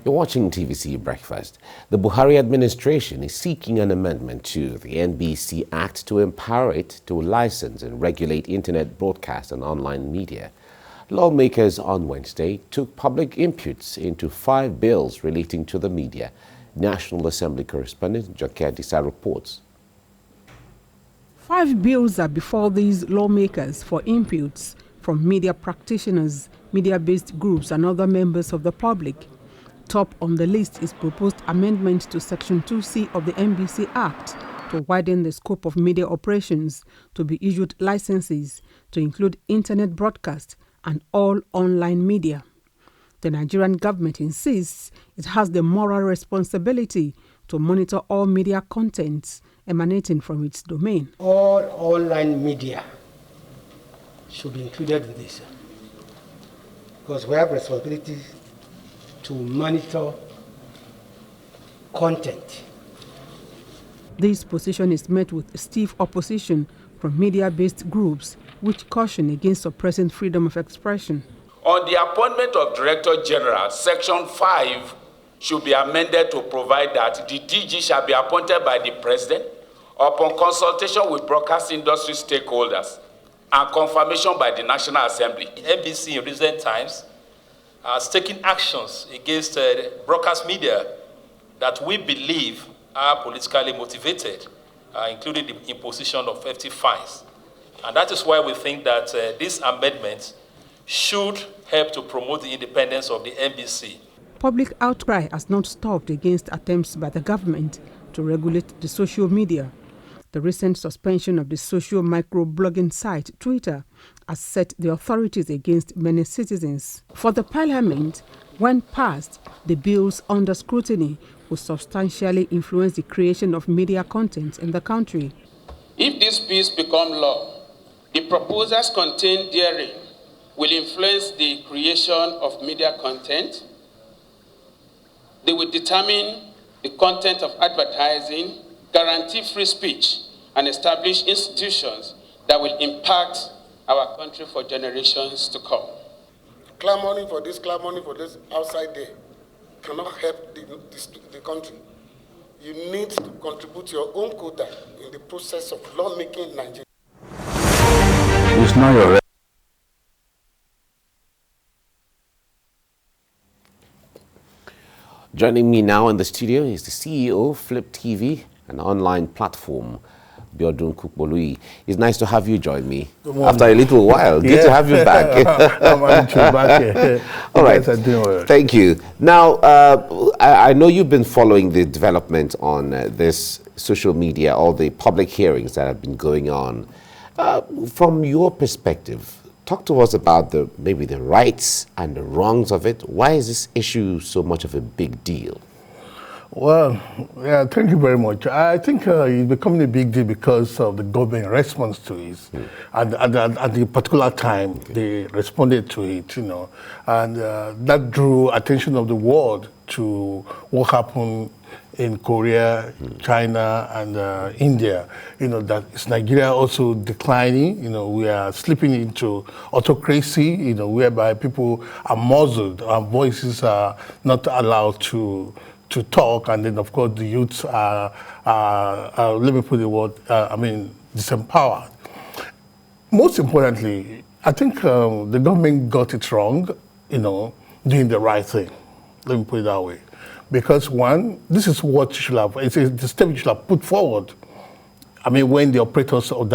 You're watching TVC Breakfast. The Buhari administration is seeking an amendment to the NBC Act to empower it to license and regulate internet broadcast and online media. Lawmakers on Wednesday took public inputs into 5 bills relating to the media. National Assembly correspondent Joker Disa reports. 5 bills are before these lawmakers for inputs from media practitioners, media-based groups and other members of the public. Top on the list is proposed amendment to Section 2C of the NBC Act to widen the scope of media operations to be issued licenses to include internet broadcast and all online media. The Nigerian government insists it has the moral responsibility to monitor all media contents emanating from its domain. All online media should be included with this, because we have responsibility to monitor content. This position is met with stiff opposition from media-based groups which caution against suppressing freedom of expression. On the appointment of Director General, Section 5 should be amended to provide that the DG shall be appointed by the President upon consultation with broadcast industry stakeholders and confirmation by the National Assembly. NBC in recent times has taken actions against broadcast media that we believe are politically motivated, including the imposition of hefty fines. And that is why we think that this amendment should help to promote the independence of the NBC. Public outcry has not stopped against attempts by the government to regulate the social media. The recent suspension of the social microblogging site Twitter has set the authorities against many citizens. For the parliament, when passed, the bills under scrutiny will substantially influence the creation of media content in the country. If these bills become law, the proposals contained therein will influence the creation of media content. They will determine the content of advertising, guarantee free speech, and establish institutions that will impact our country for generations to come. Clamoring for this outside there cannot help the country. You need to contribute your own quota in the process of lawmaking in Nigeria. It's not your Joining me now in the studio is the CEO of Flip TV, an online platform, Biodun Kukbolui. It's nice to have you join me after a little while. Good to have you back. All right. Thank you. Now, I know you've been following the development on this social media, all the public hearings that have been going on. From your perspective, talk to us about maybe the rights and the wrongs of it. Why is this issue so much of a big deal? Well, yeah, thank you very much. I think it's becoming a big deal because of the government response to it. At the particular time, they responded to it, you know, and that drew attention of the world to what happened in Korea, China, and India. You know, that is Nigeria also declining. You know, we are slipping into autocracy, you know, whereby people are muzzled, our voices are not allowed to talk, and then of course the youths are let me put the word, disempowered. Most importantly, I think the government got it wrong, you know, doing the right thing. Let me put it that way. Because one, this is what you should have, it's the step you should have put forward. I mean, when the operators of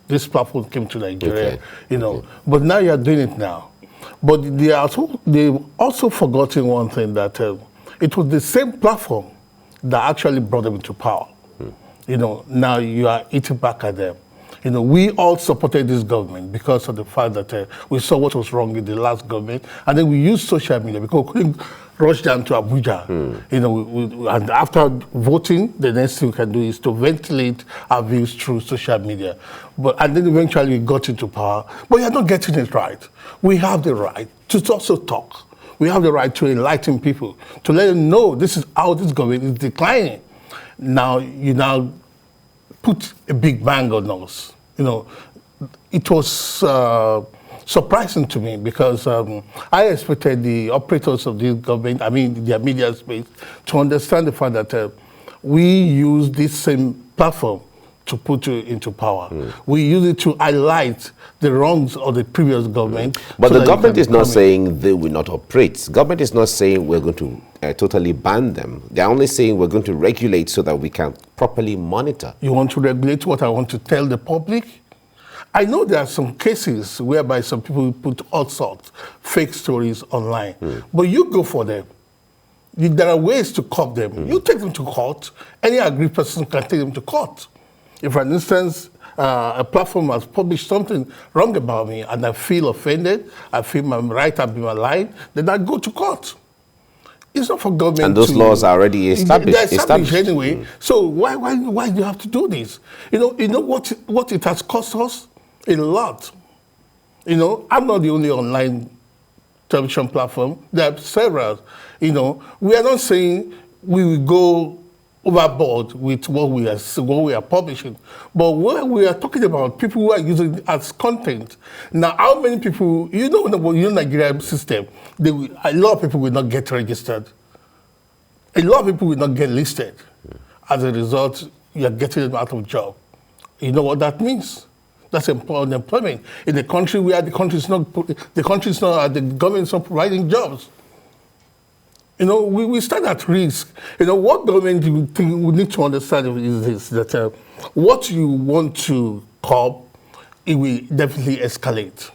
this platform came to Nigeria, you know, but now you are doing it now. But they've also forgotten one thing, that it was the same platform that actually brought them into power. You know, now you are eating back at them. You know, we all supported this government because of the fact that we saw what was wrong with the last government, and then we used social media because we couldn't rush down to Abuja. You know, and after voting, the next thing we can do is to ventilate our views through social media. And then eventually we got into power, but you're not getting it right. We have the right to also talk. We have the right to enlighten people, to let them know this is how this government is declining. Now, you now put a big bang on us. You know, it was surprising to me because I expected the operators of this government, I mean their media space, to understand the fact that we use this same platform to put you into power. We use it to highlight the wrongs of the previous government. But so the government is not saying they will not operate. Government is not saying we're going to totally ban them. They're only saying we're going to regulate so that we can properly monitor. You want to regulate what I want to tell the public? I know there are some cases whereby some people put all sorts fake stories online, but you go for them. There are ways to curb them. You take them to court. Any aggrieved person can take them to court. If, for instance, a platform has published something wrong about me and I feel offended, I feel my right have been aligned, then I go to court. It's not for government. And those laws are already established. They're established anyway. So why do you have to do this? You know what it has cost us? A lot. I'm not the only online television platform. There are several. We are not saying we will go overboard with what we are publishing, but what we are talking about, people who are using it as content. Now, how many people, Nigerian system, a lot of people will not get registered. A lot of people will not get listed. As a result, you are getting them out of job. You know what that means? That's unemployment in the country where the government's not providing jobs. We stand at risk. What government do you think we need to understand is this, that what you want to curb, it will definitely escalate.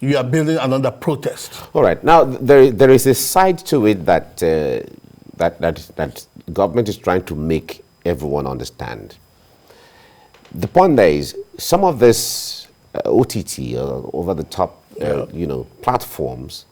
You are building another protest. All right. Now, there is a side to it that that government is trying to make everyone understand. The point there is, some of this OTT, over-the-top, platforms,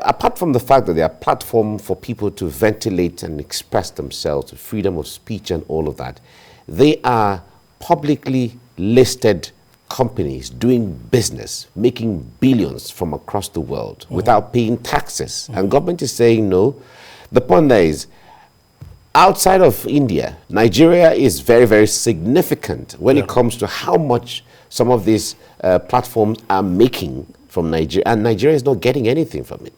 apart from the fact that they are a platform for people to ventilate and express themselves, freedom of speech and all of that, they are publicly listed companies doing business, making billions from across the world without paying taxes. And government is saying no. The point there is, outside of India, Nigeria is very, very significant when it comes to how much some of these platforms are making from Nigeria, and Nigeria is not getting anything from it.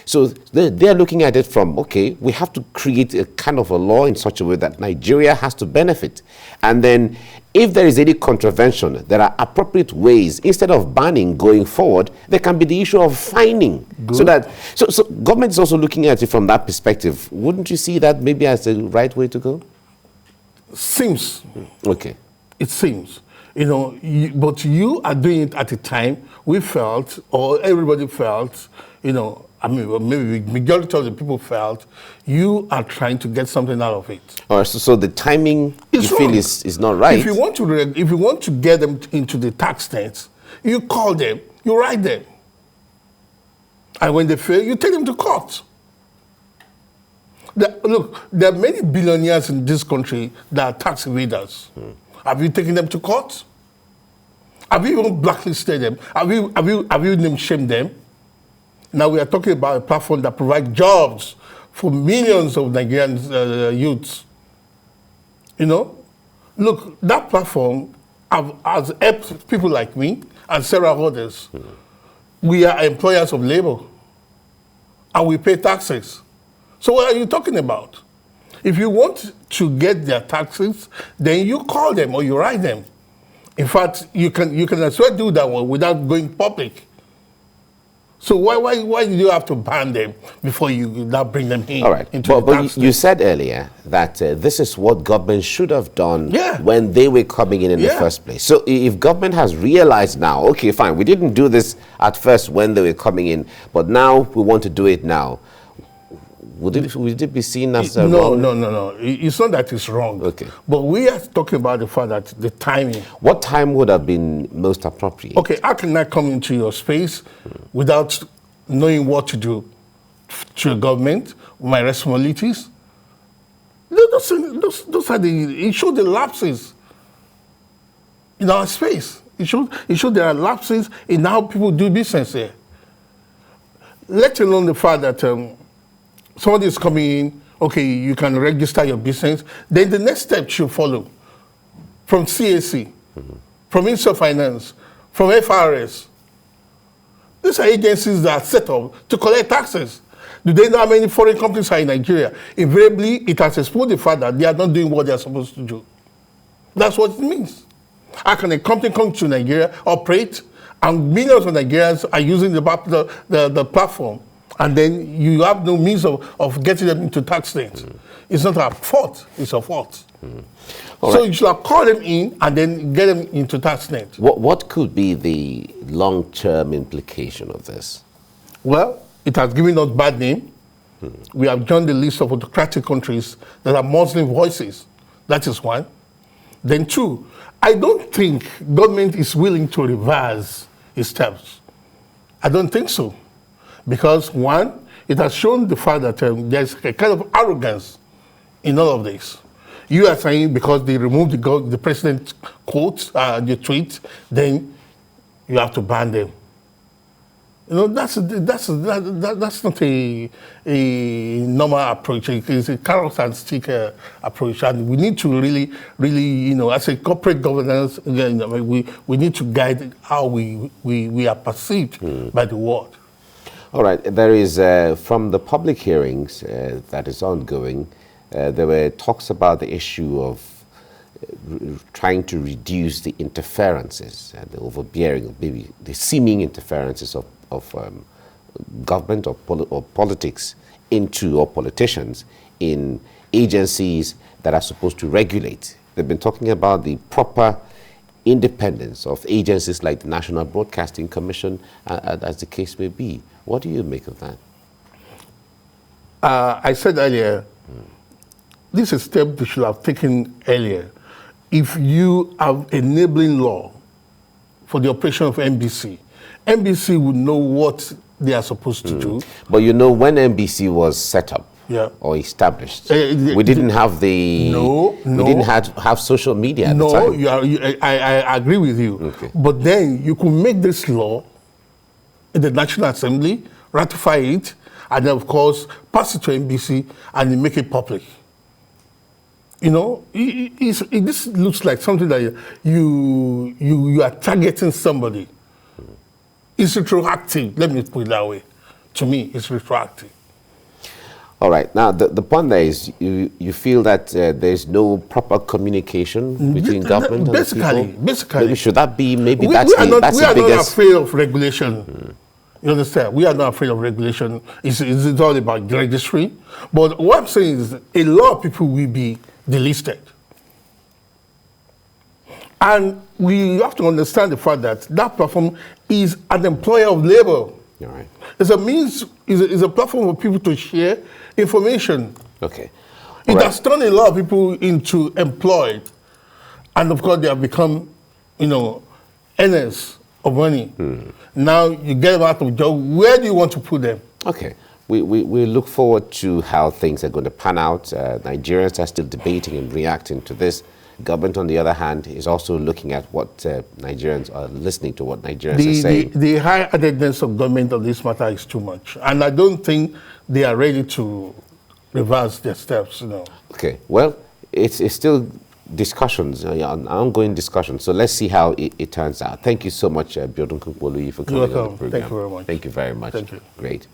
So they're looking at it from, okay, we have to create a kind of a law in such a way that Nigeria has to benefit. And then if there is any contravention, there are appropriate ways. Instead of banning going forward, there can be the issue of fining. Good. So government is also looking at it from that perspective. Wouldn't you see that maybe as the right way to go? Seems. Okay. It seems. But you are doing it at a time we felt, or everybody felt, maybe majority of the people felt, you are trying to get something out of it. All right, so the timing you feel is not right. If you want to get them into the tax nets, you call them, you write them. And when they fail, you take them to court. Look, there are many billionaires in this country that are tax evaders. Have you taken them to court? Have you even blacklisted them? Have you name-shamed them? Now we are talking about a platform that provides jobs for millions of Nigerian youths. Look, that platform has helped people like me and several others. We are employers of labor, and we pay taxes. So what are you talking about? If you want to get their taxes, then you call them or you write them. In fact, you can as well do that one without going public. So why do you have to ban them before you now bring them in? All right. But you said earlier that this is what government should have done when they were coming in the first place. So if government has realized now, okay, fine, we didn't do this at first when they were coming in, but now we want to do it now. Would it be seen as wrong? No. It's not that it's wrong. Okay. But we are talking about the fact that the timing. What time would have been most appropriate? Okay, how can I come into your space without knowing what to do to the government, my responsibilities? Those are it showed the lapses in our space. It showed there are lapses in how people do business here. Let alone the fact that somebody is coming in, okay, you can register your business, then the next step should follow from CAC, from Minister of Finance, from FRS. These are agencies that are set up to collect taxes. Do they know how many foreign companies are in Nigeria? Invariably, it has exposed the fact that they are not doing what they are supposed to do. That's what it means. How can a company come to Nigeria, operate, and millions of Nigerians are using the platform, and then you have no means of getting them into tax nets? It's not our fault, it's a fault. So you should have called them in and then get them into tax net. What could be the long-term implication of this? Well, it has given us bad name. We have joined the list of autocratic countries that are Muslim voices. That is one. Then two, I don't think government is willing to reverse its steps. I don't think so. Because one, it has shown the fact that there's a kind of arrogance in all of this. You are saying because they removed the president's quotes, the tweet, then you have to ban them. You know, that's not a normal approach. It's a carrot and stick approach, and we need to really, you know, as a corporate governance, we need to guide how we are perceived by the world. All right. There is from the public hearings that is ongoing. There were talks about the issue of trying to reduce the interferences and the overbearing, maybe the seeming interferences of government or politics into, or politicians in agencies that are supposed to regulate. They've been talking about the proper independence of agencies like the National Broadcasting Commission, as the case may be. What do you make of that? I said earlier, this is a step they should have taken earlier. If you have enabling law for the operation of NBC, NBC would know what they are supposed to do. But you know, when NBC was set up or established, we didn't have we didn't have social media at the time. I agree with you. Okay. But then you could make this law in the National Assembly, ratify it, and then of course pass it to NBC and make it public. You know, this looks like something that you are targeting somebody. It's retroactive. Let me put it that way. To me, it's retroactive. All right. Now, the point there is you feel that there's no proper communication between government and the people? Basically. Maybe should that be, We are not afraid of regulation. You understand? We are not afraid of regulation. It's all about registry. But what I'm saying is a lot of people will be delisted. And we have to understand the fact that that platform is an employer of labor. You're right. It's a means, is a platform for people to share information. Okay. It has turned a lot of people into employed. And of course, they have become, you know, earners of money. Now you get them out of job. Where do you want to put them? Okay. We look forward to how things are going to pan out. Nigerians are still debating and reacting to this. Government, on the other hand, is also looking at what Nigerians are listening to, what Nigerians are saying. The high-handedness of government on this matter is too much. And I don't think they are ready to reverse their steps, you know. Okay. Well, it's still discussions, ongoing discussions. So let's see how it turns out. Thank you so much, Biodun Kukwoluyi, for coming on the program. Thank you very much. Thank you very much. Thank you. Great.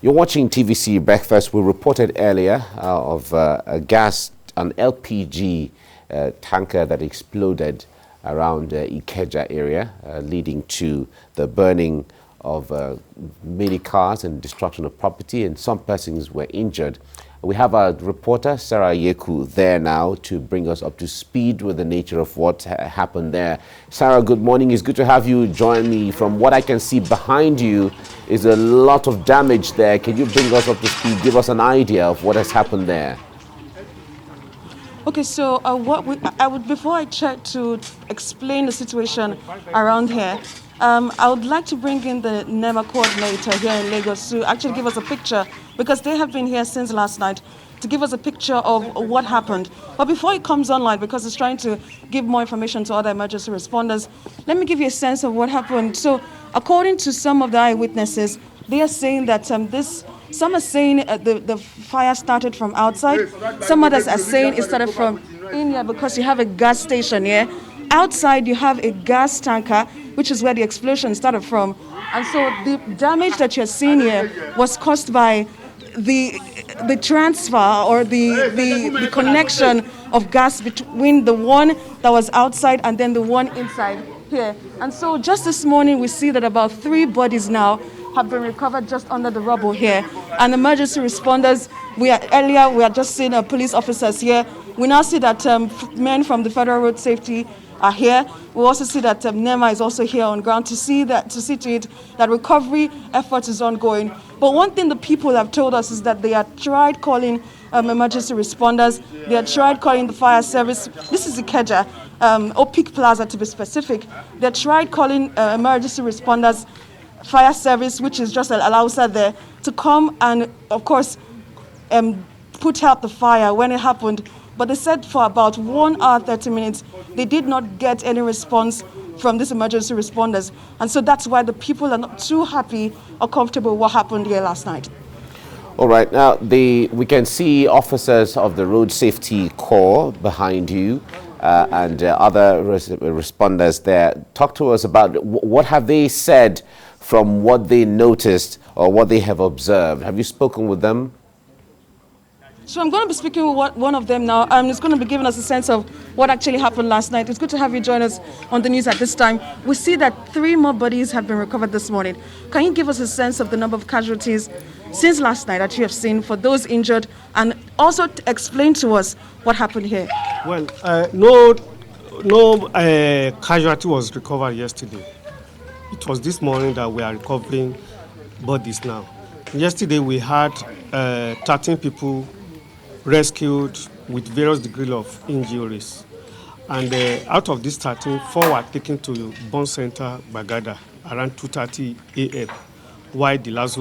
You're watching TVC Breakfast. We reported earlier of an LPG tanker that exploded around Ikeja area, leading to the burning of many cars and destruction of property, and some persons were injured. We have our reporter, Sarah Yeku, there now to bring us up to speed with the nature of what happened there. Sarah, good morning. It's good to have you join me. From what I can see behind you is a lot of damage there. Can you bring us up to speed? Give us an idea of what has happened there. Okay, so before I try to explain the situation around here, I would like to bring in the NEMA coordinator here in Lagos to actually give us a picture, because they have been here since last night, to give us a picture of what happened. But before it comes online, because it's trying to give more information to other emergency responders, let me give you a sense of what happened. So according to some of the eyewitnesses, they are saying that some are saying the fire started from outside. Some others are saying it started from in here, because you have a gas station here. outside you have a gas tanker, which is where the explosion started from. And so the damage that you're seeing here was caused by the transfer or the connection of gas between the one that was outside and then the one inside here. And so just this morning we see that about 3 bodies now have been recovered just under the rubble here. And emergency responders, we had just seen police officers here. We now see that men from the Federal Road Safety are here. We also see that NEMA is also here on ground to see to it that recovery efforts is ongoing. But one thing the people have told us is that they have tried calling emergency responders. They have tried calling the fire service. This is Ikeja, Opik Plaza to be specific. They have tried calling emergency responders, fire service, which is just Alausa there, to come and, of course, put out the fire when it happened. But they said for about 1 hour, 30 minutes, they did not get any response from these emergency responders. And so that's why the people are not too happy or comfortable with what happened here last night. All right, now we can see officers of the Road Safety Corps behind you and other responders there. Talk to us about what have they said from what they noticed or what they have observed. Have you spoken with them? So I'm going to be speaking with one of them now. It's going to be giving us a sense of what actually happened last night. It's good to have you join us on the news at this time. We see that 3 more bodies have been recovered this morning. Can you give us a sense of the number of casualties since last night that you have seen for those injured, and also explain to us what happened here? Well, no casualty was recovered yesterday. It was this morning that we are recovering bodies now. Yesterday we had 13 people rescued with various degrees of injuries. And out of these 13, 4 were taken to Burn Center, Bagada, around 2:30 a.m., while the last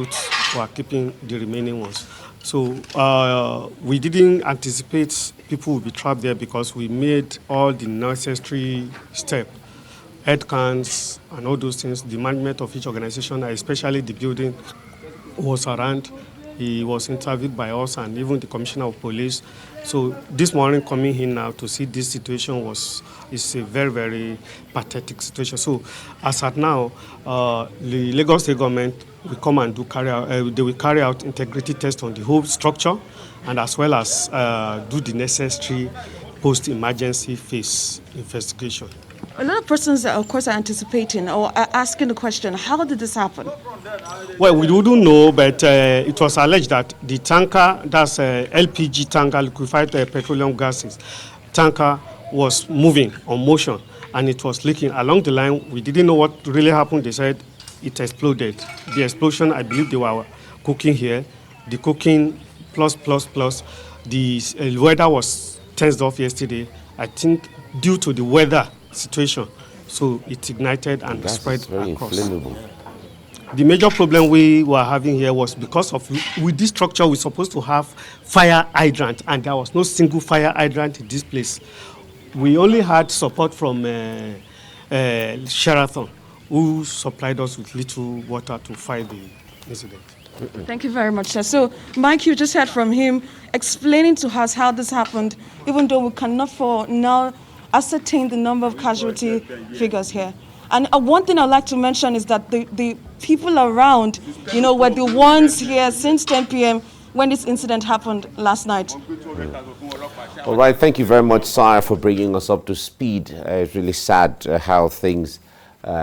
were keeping the remaining ones. So we didn't anticipate people would be trapped there because we made all the necessary steps, head cans and all those things. The management of each organization, especially the building, was around. He was interviewed by us and even the Commissioner of Police. So this morning coming in now to see this situation is a very, very pathetic situation. So as at now, the Lagos State government will come and they will carry out integrity tests on the whole structure and as well as do the necessary post-emergency phase investigation. A lot of persons, of course, are anticipating or are asking the question, how did this happen? Well, we wouldn't know, but it was alleged that the tanker, that's LPG tanker, liquefied petroleum gases, tanker was moving on motion and it was leaking. Along the line, we didn't know what really happened. They said it exploded. The explosion, I believe they were cooking here. The cooking plus, the weather was tensed off yesterday, I think due to the weather situation. So it ignited and spread across. Inflammable. The major problem we were having here was because of, with this structure, we're supposed to have fire hydrant, and there was no single fire hydrant in this place. We only had support from Sheraton, who supplied us with little water to fight the incident. Thank you very much, sir. So, Mike, you just heard from him explaining to us how this happened, even though we cannot for now ascertain the number of casualty figures here. And one thing I'd like to mention is that the people around, were the ones here since 10 p.m. when this incident happened last night. All right, thank you very much, Sire, for bringing us up to speed. It's really sad how things